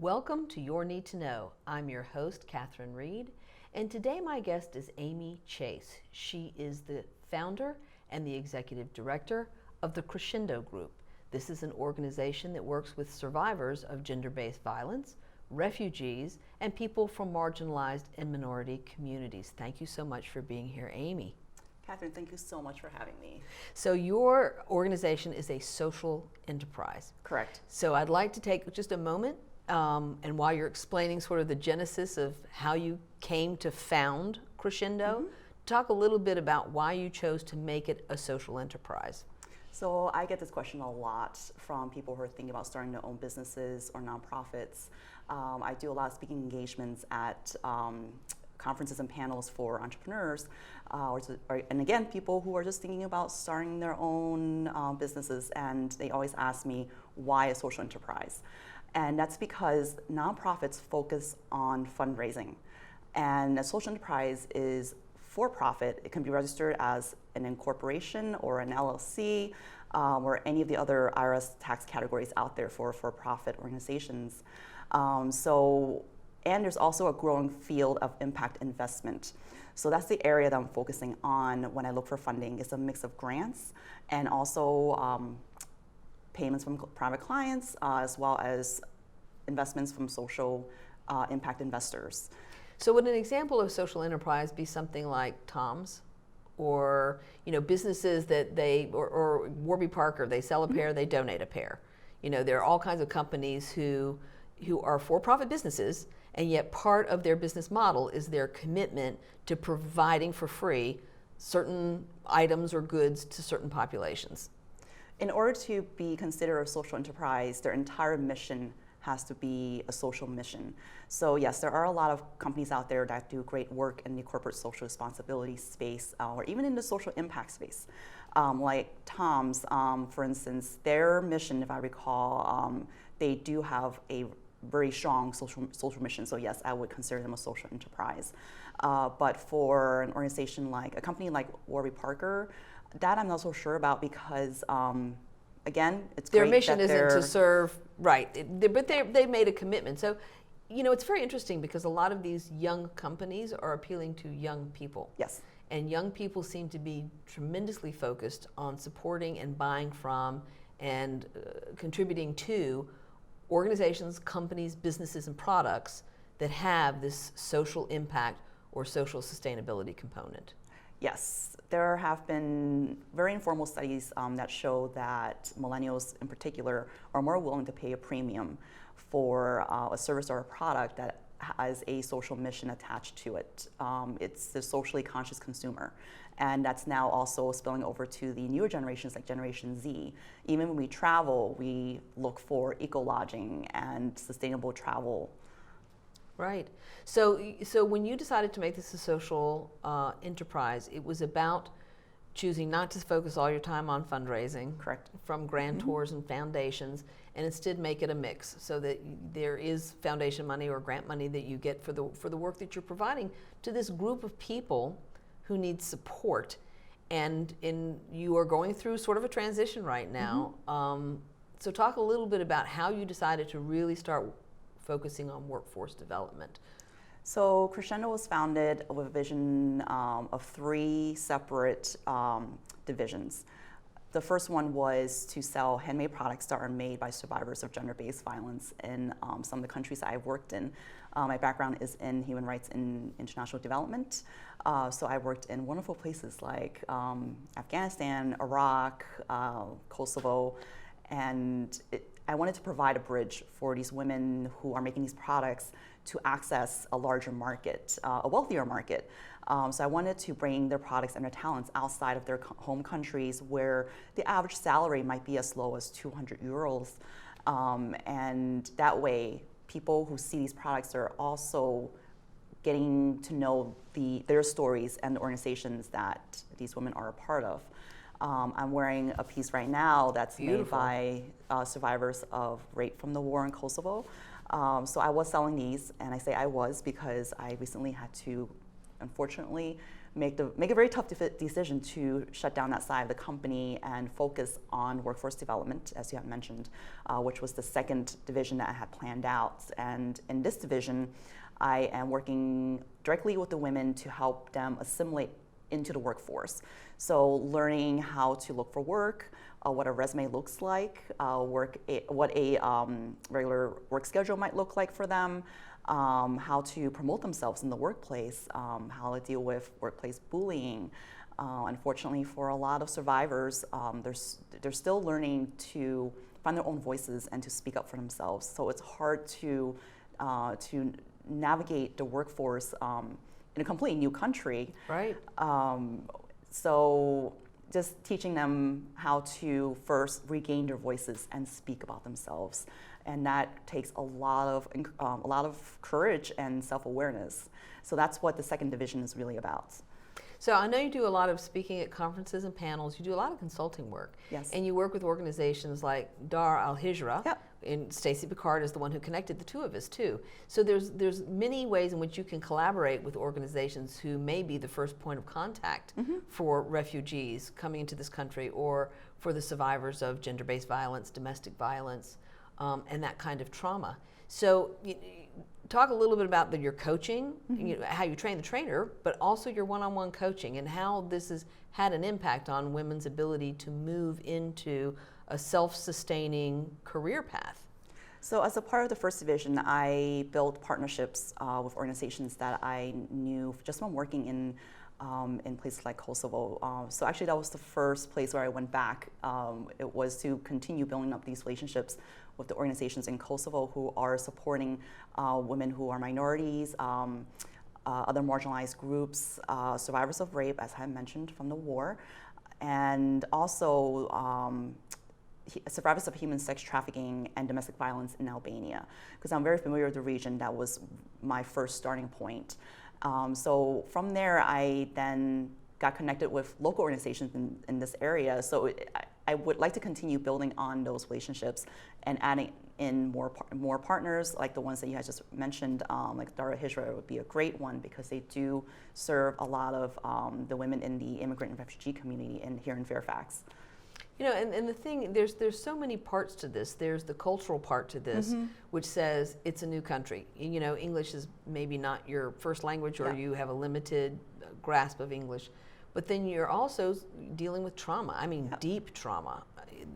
Welcome to Your Need to Know. I'm your host, Catherine Reed, and today my guest is Amy Chase. She is the founder and the executive director of the Crescendo Group. This is an organization that works with survivors of gender-based violence, refugees, and people from marginalized and minority communities. Thank you so much for being here, Amy. Catherine, thank you so much for having me. So your organization is a social enterprise. Correct. So I'd like to take just a moment and while you're explaining sort of the genesis of how you came to found Crescendo, talk a little bit about why you chose to make it a social enterprise. So I get this question a lot from people who are thinking about starting their own businesses or nonprofits. I do a lot of speaking engagements at conferences and panels for entrepreneurs, and again, people who are just thinking about starting their own businesses, and they always ask me, why a social enterprise? And that's because nonprofits focus on fundraising. And a social enterprise is for-profit. It can be registered as an incorporation or an LLC or any of the other IRS tax categories out there for for-profit organizations. And there's also a growing field of impact investment. So that's the area that I'm focusing on when I look for funding. It's a mix of grants and also payments from private clients, as well as investments from social impact investors. So would an example of social enterprise be something like Tom's, or businesses that or Warby Parker, they sell a pair, they donate a pair. There are all kinds of companies who are for-profit businesses, and yet part of their business model is their commitment to providing for free certain items or goods to certain populations. In order to be considered a social enterprise, their entire mission has to be a social mission. So yes, there are a lot of companies out there that do great work in the corporate social responsibility space, or even in the social impact space. Like Tom's, for instance, their mission, if I recall, they do have a very strong social mission. So yes, I would consider them a social enterprise. But for an organization like a company like Warby Parker, that I'm not so sure about because, again, it's their great mission that isn't to serve, right? But they've made a commitment. So, it's very interesting because a lot of these young companies are appealing to young people. Yes. And young people seem to be tremendously focused on supporting and buying from and contributing to organizations, companies, businesses, and products that have this social impact or social sustainability component. Yes, there have been very informal studies that show that millennials in particular are more willing to pay a premium for a service or a product that has a social mission attached to it. It's the socially conscious consumer. And that's now also spilling over to the newer generations like Generation Z. Even when we travel, we look for eco-lodging and sustainable travel. Right. So when you decided to make this a social enterprise, it was about choosing not to focus all your time on fundraising. Correct. From grantors and foundations, and instead make it a mix so that there is foundation money or grant money that you get for the work that you're providing to this group of people who need support. And you are going through sort of a transition right now. So talk a little bit about how you decided to really start focusing on workforce development. So Crescendo was founded with a vision of three separate divisions. The first one was to sell handmade products that are made by survivors of gender-based violence in some of the countries that I've worked in. My background is in human rights and international development. So I worked in wonderful places like Afghanistan, Iraq, Kosovo, and I wanted to provide a bridge for these women who are making these products to access a larger market, a wealthier market. So I wanted to bring their products and their talents outside of their home countries where the average salary might be as low as 200 euros. And that way, people who see these products are also getting to know their stories and the organizations that these women are a part of. I'm wearing a piece right now that's Beautiful. made by survivors of rape from the war in Kosovo. So I was selling these, and I say I was because I recently had to unfortunately make a very tough decision to shut down that side of the company and focus on workforce development, as you have mentioned, which was the second division that I had planned out. And in this division, I am working directly with the women to help them assimilate into the workforce. So learning how to look for work, what a resume looks like, what a regular work schedule might look like for them, how to promote themselves in the workplace, how to deal with workplace bullying. Unfortunately, for a lot of survivors, they're still learning to find their own voices and to speak up for themselves. So it's hard to navigate the workforce in a completely new country. Right. So just teaching them how to first regain their voices and speak about themselves. And that takes a lot of courage and self-awareness. So that's what the second division is really about. So I know you do a lot of speaking at conferences and panels. You do a lot of consulting work. Yes. And you work with organizations like Dar al-Hijra. Yep. And Stacey Picard is the one who connected the two of us too. So there's many ways in which you can collaborate with organizations who may be the first point of contact for refugees coming into this country, or for the survivors of gender-based violence, domestic violence, and that kind of trauma. So talk a little bit about your coaching, how you train the trainer, but also your one-on-one coaching and how this has had an impact on women's ability to move into a self-sustaining career path. So as a part of the first division, I built partnerships with organizations that I knew just from working in places like Kosovo. So actually that was the first place where I went back. It was to continue building up these relationships with the organizations in Kosovo who are supporting women who are minorities, other marginalized groups, survivors of rape, as I mentioned, from the war, and also survivors of human sex trafficking and domestic violence in Albania, because I'm very familiar with the region. That was my first starting point. So from there, I then got connected with local organizations in this area. So I would like to continue building on those relationships and adding in more partners, like the ones that you had just mentioned, like Dar al-Hijra would be a great one, because they do serve a lot of the women in the immigrant and refugee community here in Fairfax. You know, and the thing, there's so many parts to this. There's the cultural part to this, which says it's a new country. You know, English is maybe not your first language, or you have a limited grasp of English. But then you're also dealing with trauma. I mean, deep trauma,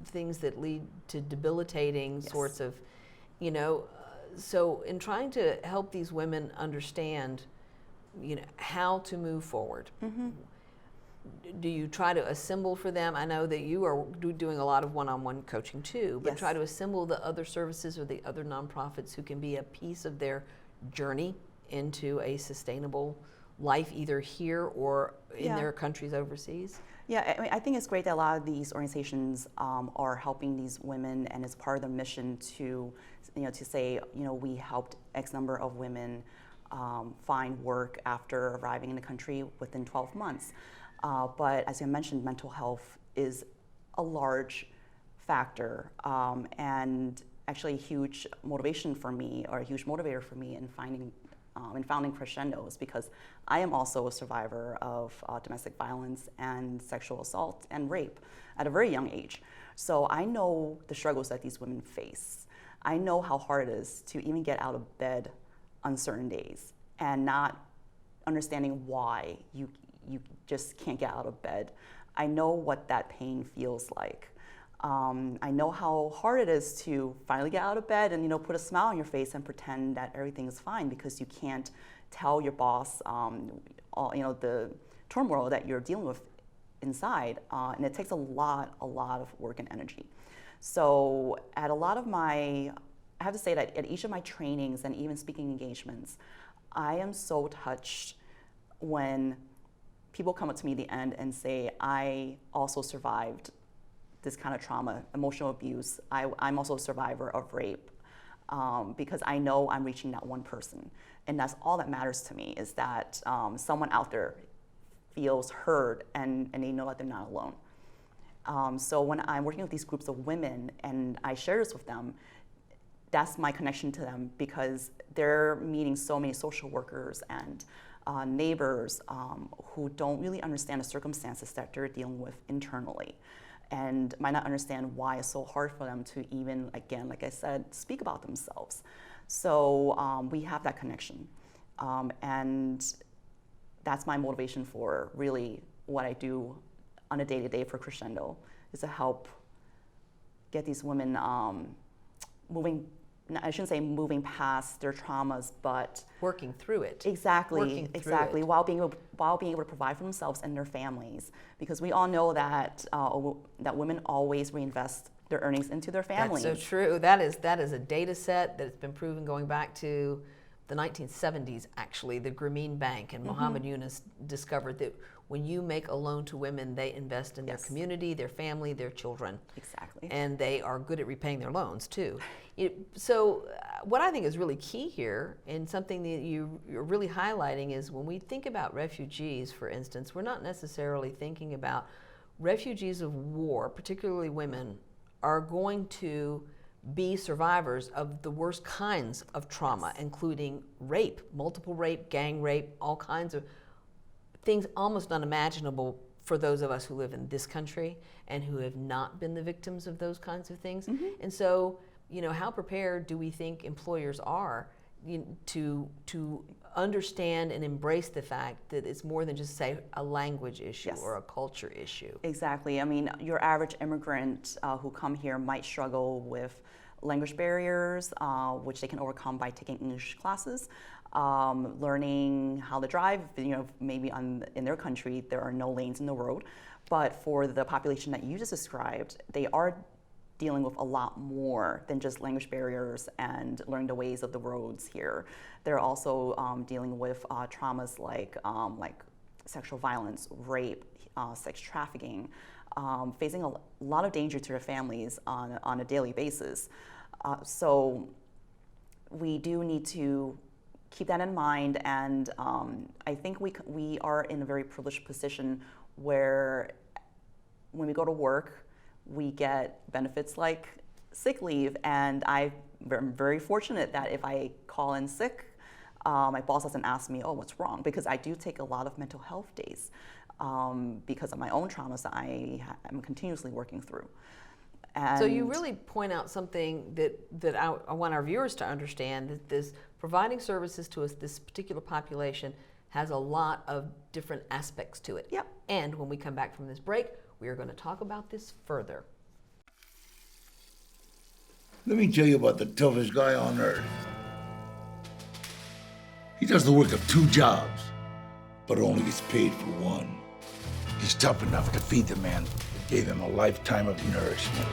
things that lead to debilitating sorts of, so in trying to help these women understand, how to move forward. Do you try to assemble for them? I know that you are doing a lot of one-on-one coaching too, but try to assemble the other services or the other nonprofits who can be a piece of their journey into a sustainable life, either here or in their countries overseas? Yeah, I think it's great that a lot of these organizations are helping these women, and it's part of their mission to, to say, we helped X number of women find work after arriving in the country within 12 months. But as I mentioned, mental health is a large factor, and actually a huge motivation for me, or a huge motivator for me in founding Crescendo, is because I am also a survivor of domestic violence and sexual assault and rape at a very young age. So I know the struggles that these women face. I know how hard it is to even get out of bed on certain days and not understanding why you just can't get out of bed. I know what that pain feels like. I know how hard it is to finally get out of bed and put a smile on your face and pretend that everything is fine, because you can't tell your boss the turmoil that you're dealing with inside, and it takes a lot of work and energy. So at I have to say that at each of my trainings and even speaking engagements, I am so touched when people come up to me at the end and say, I also survived this kind of trauma, emotional abuse. I'm also a survivor of rape, because I know I'm reaching that one person. And that's all that matters to me, is that someone out there feels heard and they know that they're not alone. So when I'm working with these groups of women and I share this with them, that's my connection to them, because they're meeting so many social workers and neighbors who don't really understand the circumstances that they're dealing with internally, and might not understand why it's so hard for them to even, again, like I said, speak about themselves. So we have that connection. And that's my motivation for really what I do on a day-to-day for Crescendo, is to help get these women moving, I shouldn't say moving past their traumas, but working through it. Exactly, exactly, while being able to provide for themselves and their families, because we all know that that women always reinvest their earnings into their families. That's so true. That is a data set that's been proven going back to the 1970s, actually. The Grameen Bank and Muhammad Yunus discovered that when you make a loan to women, they invest in their community, their family, their children. Exactly. And they are good at repaying their loans, too. So what I think is really key here, and something that you're really highlighting, is when we think about refugees, for instance, we're not necessarily thinking about refugees of war, particularly women, are going to be survivors of the worst kinds of trauma, including rape, multiple rape, gang rape, all kinds of things almost unimaginable for those of us who live in this country and who have not been the victims of those kinds of things. And so, how prepared do we think employers are to understand and embrace the fact that it's more than just, say, a language issue or a culture issue? Exactly. I mean, your average immigrant who come here might struggle with language barriers, which they can overcome by taking English classes, learning how to drive. Maybe in their country there are no lanes in the road, but for the population that you just described, they are dealing with a lot more than just language barriers and learning the ways of the roads here. They're also dealing with traumas like sexual violence, rape, sex trafficking, facing a lot of danger to their families on a daily basis. So we do need to keep that in mind, and I think we are in a very privileged position where when we go to work, we get benefits like sick leave, and I'm very fortunate that if I call in sick, my boss doesn't ask me, oh, what's wrong? Because I do take a lot of mental health days because of my own traumas that I am continuously working through. And so you really point out something that I want our viewers to understand, that this providing services to this particular population has a lot of different aspects to it. Yep. And when we come back from this break, we are going to talk about this further. Let me tell you about the toughest guy on earth. He does the work of 2 jobs, but only gets paid for one. He's tough enough to feed the man that gave him a lifetime of nourishment.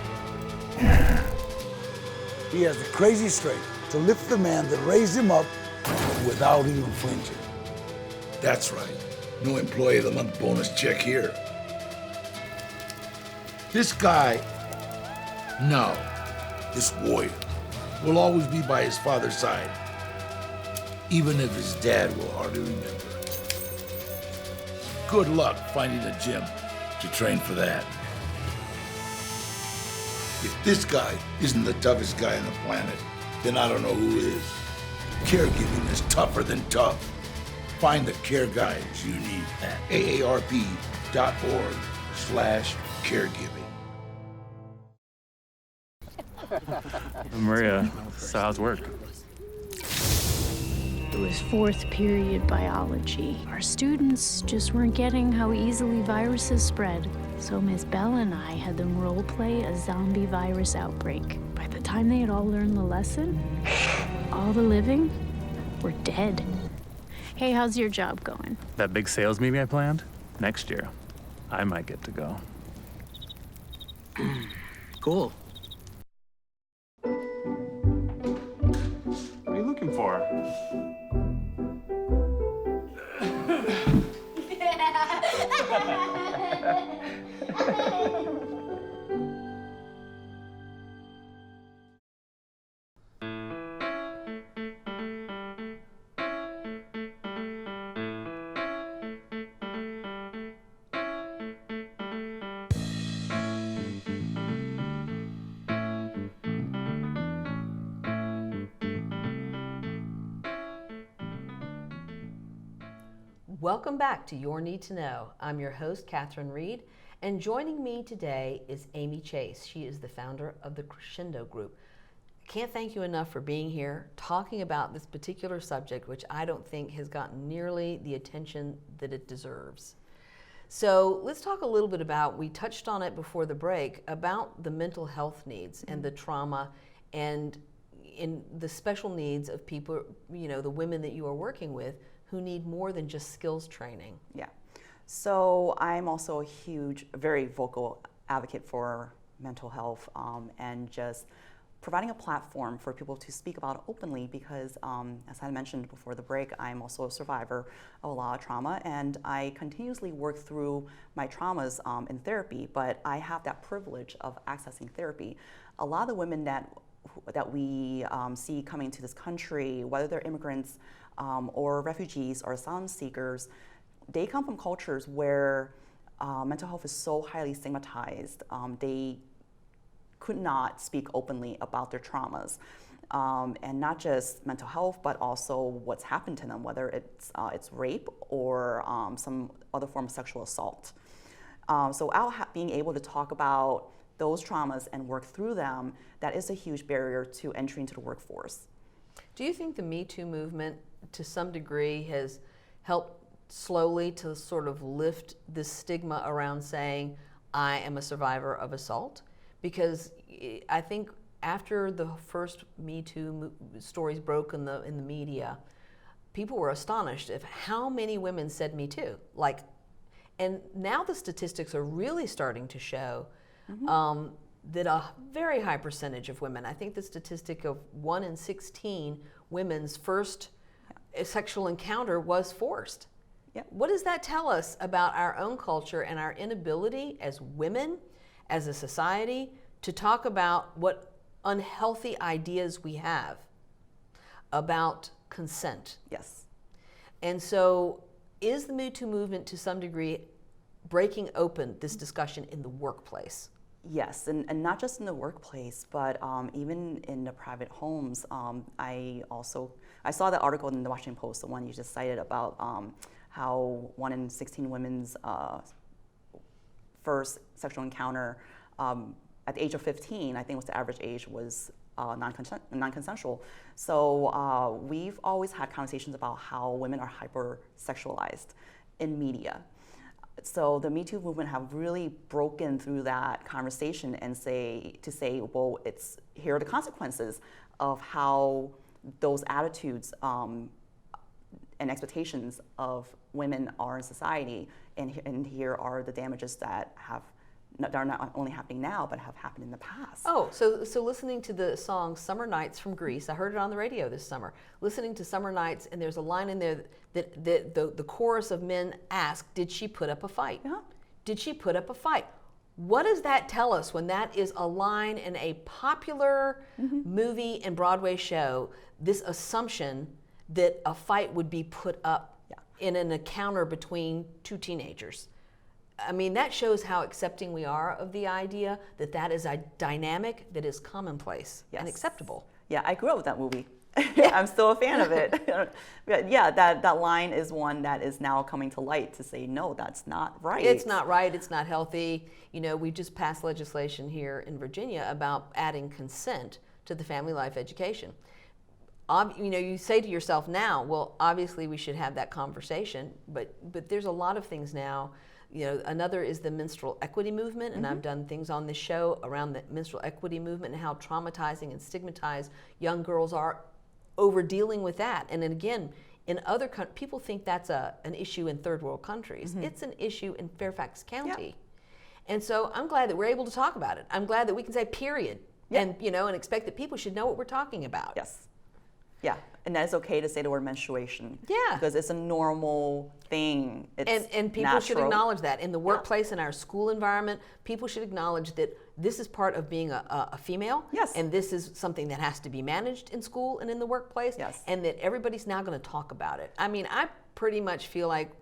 He has the crazy strength to lift the man that raised him up without even flinching. That's right. No Employee of the Month bonus check here. This guy, no, this warrior, will always be by his father's side, even if his dad will hardly remember. Good luck finding a gym to train for that. If this guy isn't the toughest guy on the planet, then I don't know who is. Caregiving is tougher than tough. Find the care guides you need at aarp.org/caregiving. Maria, so how's work? It was 4th period biology. Our students just weren't getting how easily viruses spread. So Miss Bell and I had them role play a zombie virus outbreak. By the time they had all learned the lesson, all the living were dead. Hey, how's your job going? That big sales meeting I planned? Next year, I might get to go. Cool. What are you looking for? Welcome back to Your Need to Know. I'm your host, Catherine Reed, and joining me today is Amy Chase. She is the founder of the Crescendo Group. Can't thank you enough for being here, talking about this particular subject, which I don't think has gotten nearly the attention that it deserves. So let's talk a little bit about, we touched on it before the break, about the mental health needs and the trauma and in the special needs of people, you know, the women that you are working with who need more than just skills training. Yeah. So I'm also a huge, very vocal advocate for mental health and just providing a platform for people to speak about it openly because, as I mentioned before the break, I'm also a survivor of a lot of trauma, and I continuously work through my traumas in therapy, but I have that privilege of accessing therapy. A lot of the women that we see coming to this country, whether they're immigrants or refugees or asylum seekers, they come from cultures where mental health is so highly stigmatized. They could not speak openly about their traumas, and not just mental health, but also what's happened to them, whether it's rape or some other form of sexual assault. So being able to talk about those traumas and work through them, that is a huge barrier to entry into the workforce. Do you think the Me Too movement, to some degree, has helped slowly to sort of lift this stigma around saying, I am a survivor of assault? Because I think after the first Me Too stories broke in the media, people were astonished at how many women said Me Too. And now the statistics are really starting to show that a very high percentage of women, I think the statistic of 1 in 16 women's first sexual encounter was forced. Yep. What does that tell us about our own culture and our inability as women, as a society, to talk about what unhealthy ideas we have about consent? Yes. And so is the Me Too movement to some degree breaking open this discussion in the workplace? Yes, and not just in the workplace, but even in the private homes. I saw the article in the Washington Post, the one you just cited, about how 1 in 16 women's first sexual encounter at the age of 15, I think was the average age, was non-consensual. So we've always had conversations about how women are hypersexualized in media. So the Me Too movement have really broken through that conversation and say, well, here are the consequences of how those attitudes and expectations of women are in society, and here are the damages that are not only happening now, but have happened in the past. Oh, so listening to the song Summer Nights from Greece, I heard it on the radio this summer. Listening to Summer Nights, and there's a line in there that the chorus of men ask, did she put up a fight? Yeah. Did she put up a fight? What does that tell us when that is a line in a popular movie and Broadway show, this assumption that a fight would be put up in an encounter between two teenagers? I mean, that shows how accepting we are of the idea that that is a dynamic that is commonplace and acceptable. Yeah, I grew up with that movie. I'm still a fan of it. But yeah, that line is one that is now coming to light to say, no, that's not right. It's not right. It's not healthy. You know, we just passed legislation here in Virginia about adding consent to the family life education. You know, you say to yourself now, well, obviously we should have that conversation, but there's a lot of things now. You know, another is the menstrual equity movement, and I've done things on this show around the menstrual equity movement and how traumatizing and stigmatized young girls are over dealing with that. And then again, in other countries, people think that's an issue in third world countries. It's an issue in Fairfax County. Yeah. And so I'm glad that we're able to talk about it. I'm glad that we can say period, and and expect that people should know what we're talking about. Yes. Yeah, and that it's okay to say the word menstruation. Yeah. Because it's a normal thing. It's and people should acknowledge that. In the workplace, in our school environment, people should acknowledge that this is part of being a female. Yes. And this is something that has to be managed in school and in the workplace. Yes. And that everybody's now going to talk about it. I mean, I pretty much feel like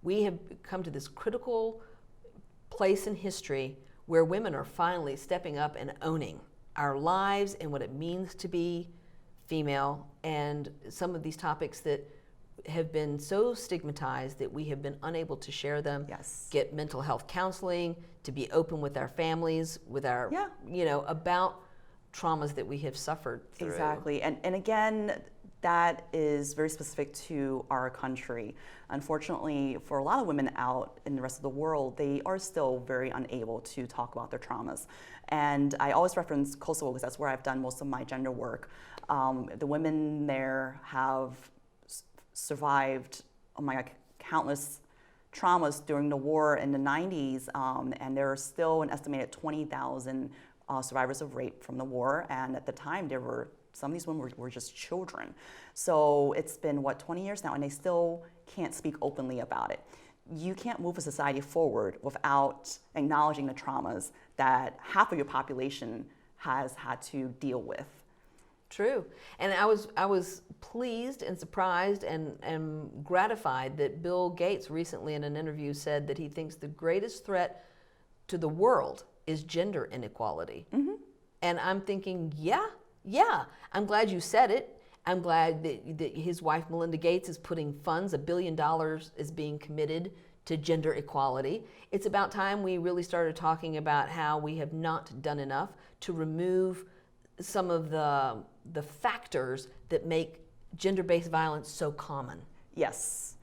we have come to this critical place in history where women are finally stepping up and owning our lives and what it means to be female, and some of these topics that have been so stigmatized that we have been unable to share them, Yes. get mental health counseling, to be open with our families, with our, Yeah. about traumas that we have suffered through. Exactly. And again, that is very specific to our country. Unfortunately, for a lot of women out in the rest of the world, they are still very unable to talk about their traumas. And I always reference Kosovo because that's where I've done most of my gender work. The women there have survived, oh my God, countless traumas during the war in the 90s, and there are still an estimated 20,000 survivors of rape from the war, and at the time some of these women were just children. So it's been, 20 years now, and they still can't speak openly about it. You can't move a society forward without acknowledging the traumas that half of your population has had to deal with. True. And I was pleased and surprised and gratified that Bill Gates recently in an interview said that he thinks the greatest threat to the world is gender inequality. Mm-hmm. And I'm thinking, yeah, I'm glad you said it. I'm glad that his wife Melinda Gates is putting funds, $1 billion is being committed to gender equality. It's about time we really started talking about how we have not done enough to remove some of the factors that make gender-based violence so common. Yes.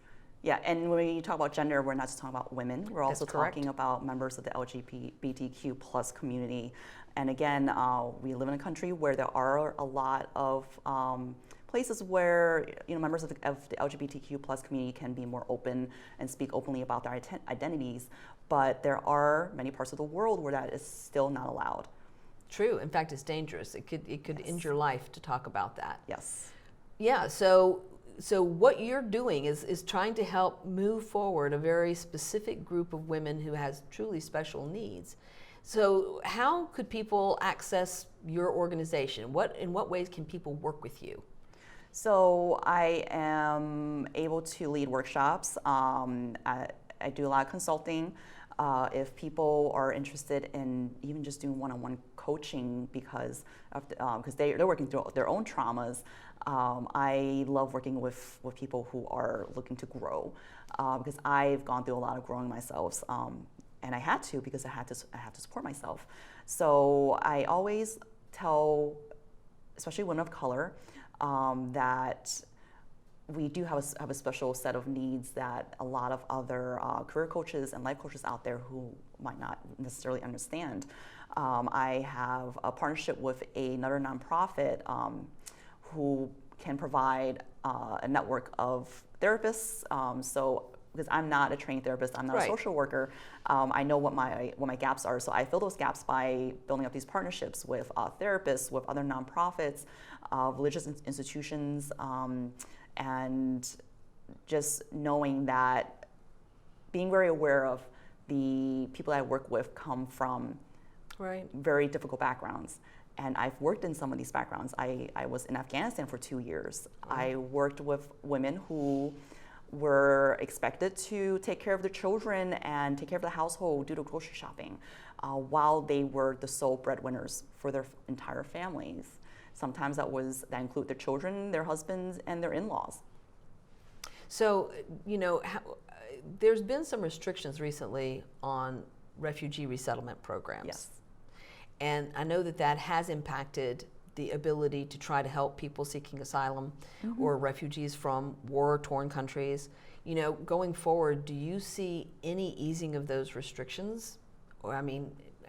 Yeah, and when we talk about gender, we're not just talking about women. We're also talking about members of the LGBTQ plus community. And again, we live in a country where there are a lot of places where members of the LGBTQ plus community can be more open and speak openly about their identities. But there are many parts of the world where that is still not allowed. True. In fact, it's dangerous. It could Yes. end your life to talk about that. Yes. Yeah. So what you're doing is trying to help move forward a very specific group of women who has truly special needs. So how could people access your organization? In what ways can people work with you? So I am able to lead workshops. I do a lot of consulting. If people are interested in even just doing one-on-one coaching because they're working through their own traumas, I love working with people who are looking to grow because I've gone through a lot of growing myself, and I had to because I have to support myself. So I always tell, especially women of color, that we do have a special set of needs that a lot of other career coaches and life coaches out there who might not necessarily understand. I have a partnership with another nonprofit who can provide a network of therapists. So because I'm not a trained therapist, I'm not Right. a social worker, I know what my gaps are. So I fill those gaps by building up these partnerships with therapists, with other nonprofits, religious institutions, and just knowing that being very aware of the people I work with come from Right. very difficult backgrounds. And I've worked in some of these backgrounds. I was in Afghanistan for 2 years. I worked with women who were expected to take care of their children and take care of the household, do the grocery shopping, while they were the sole breadwinners for their entire families. Sometimes that include their children, their husbands, and their in-laws. So, there's been some restrictions recently on refugee resettlement programs. Yes. And I know that has impacted the ability to try to help people seeking asylum or refugees from war-torn countries. Going forward, do you see any easing of those restrictions? Or,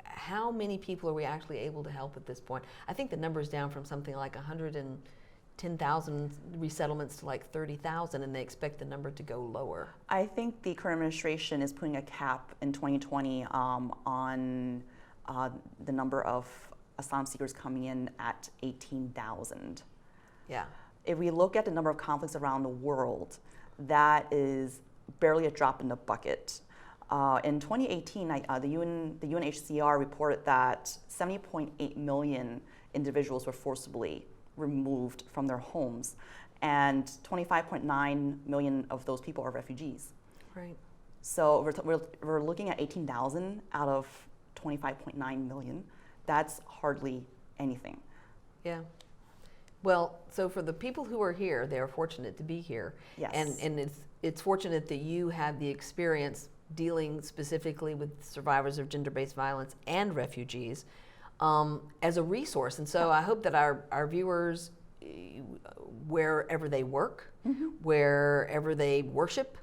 how many people are we actually able to help at this point? I think the number is down from something like 110,000 resettlements to like 30,000, and they expect the number to go lower. I think the current administration is putting a cap in 2020 on the number of asylum seekers coming in at 18,000. Yeah. If we look at the number of conflicts around the world, that is barely a drop in the bucket. In 2018, the UNHCR reported that 70.8 million individuals were forcibly removed from their homes, and 25.9 million of those people are refugees. Right. So we're looking at 18,000 out of 25.9 million. That's hardly anything. Yeah. Well, so for the people who are here, they are fortunate to be here. Yes. And it's fortunate that you have the experience dealing specifically with survivors of gender-based violence and refugees as a resource. And so I hope that our viewers, wherever they work, wherever they worship,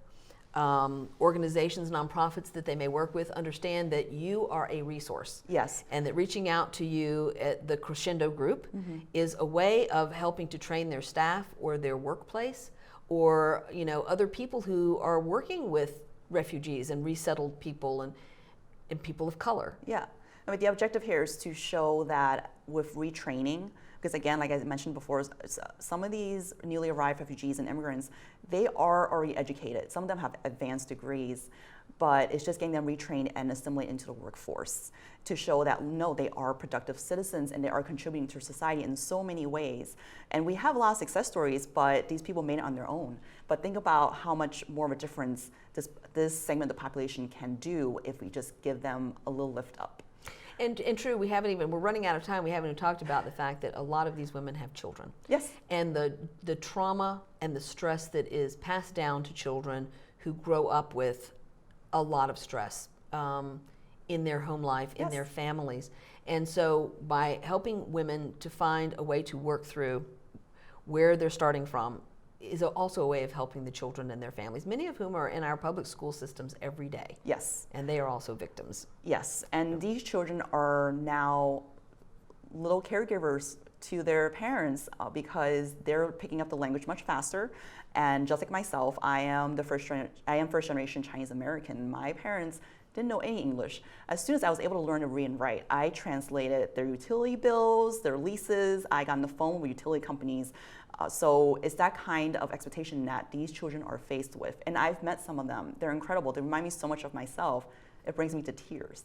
organizations, nonprofits that they may work with, understand that you are a resource. Yes. And that reaching out to you at the Crescendo group is a way of helping to train their staff or their workplace, or other people who are working with refugees and resettled people and people of color. Yeah. I mean, the objective here is to show that with retraining, because again, like I mentioned before, some of these newly arrived refugees and immigrants, they are already educated. Some of them have advanced degrees, but it's just getting them retrained and assimilated into the workforce to show that, no, they are productive citizens and they are contributing to society in so many ways. And we have a lot of success stories, but these people made it on their own. But think about how much more of a difference this segment of the population can do if we just give them a little lift up. And true, we're running out of time. We haven't even talked about the fact that a lot of these women have children. Yes. And the trauma and the stress that is passed down to children who grow up with a lot of stress in their home life, in their families. And so by helping women to find a way to work through where they're starting from is also a way of helping the children and their families, many of whom are in our public school systems every day. Yes. And they are also victims. Yes, and these children are now little caregivers to their parents because they're picking up the language much faster. And just like myself, I am first generation Chinese American. My parents didn't know any English. As soon as I was able to learn to read and write, I translated their utility bills, their leases. I got on the phone with utility companies. So it's that kind of expectation that these children are faced with. And I've met some of them. They're incredible. They remind me so much of myself. It brings me to tears.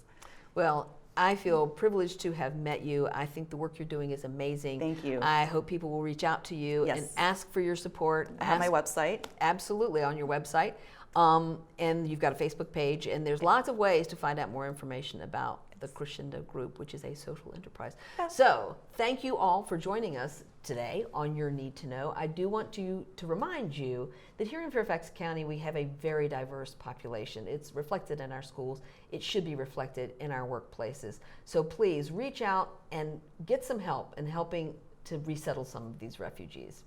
Well, I feel privileged to have met you. I think the work you're doing is amazing. Thank you. I hope people will reach out to you and ask for your support. I have my website. Absolutely, on your website. And you've got a Facebook page, and there's lots of ways to find out more information about the Crescendo Group, which is a social enterprise. So thank you all for joining us today on Your Need to Know. I do want to remind you that here in Fairfax County, we have a very diverse population. It's reflected in our schools. It should be reflected in our workplaces. So please reach out and get some help in helping to resettle some of these refugees.